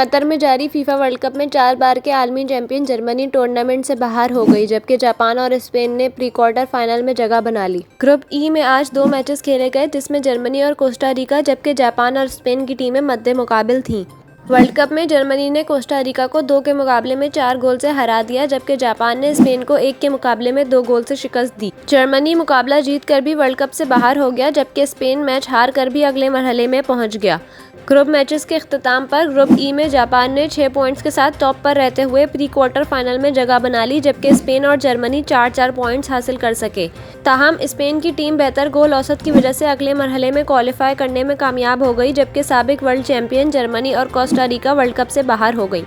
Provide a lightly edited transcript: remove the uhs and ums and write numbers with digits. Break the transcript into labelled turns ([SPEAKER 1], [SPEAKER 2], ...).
[SPEAKER 1] Qatar में जारी FIFA world cup में 4 बार के आलमी चैंपियन जर्मनी टूर्नामेंट से बाहर हो गई, जबकि जापान और स्पेन ने प्री क्वार्टर फाइनल में जगह बना ली। ग्रुप ई में आज 2 मैचेस खेले गए, जिसमें जर्मनी और कोस्टा रिका जबकि जापान और स्पेन की टीमें मद्दे मुकाबिल थीं। वर्ल्ड कप में जर्मनी ने कोस्टा रिका को 2 के मुकाबले में 4 गोल से हरा दिया, जबकि जापान ने स्पेन को 1 के मुकाबले में 2 गोल से शिकस्त दी। जर्मनी मुकाबला जीतकर भी वर्ल्ड कप से बाहर हो गया, जबकि स्पेन मैच हार कर भी अगले मरहले में पहुंच गया। ग्रुप मैचेस के इख्तिताम पर ग्रुप ई में जापान ने 6 पॉइंट्स के साथ टॉप पर रहते हुए प्री क्वार्टर फाइनल में जगह बना ली, जबकि स्पेन और जर्मनी 4-4 पॉइंट्स हासिल कर सके। ताहम स्पेन की टीम बेहतर गोल औसत की वजह से अगले मरहले में क्वालिफाई करने में कामयाब हो गई, जबकि साबिक वर्ल्ड चैंपियन जर्मनी और कोस्टा रिका वर्ल्ड कप से बाहर हो गई।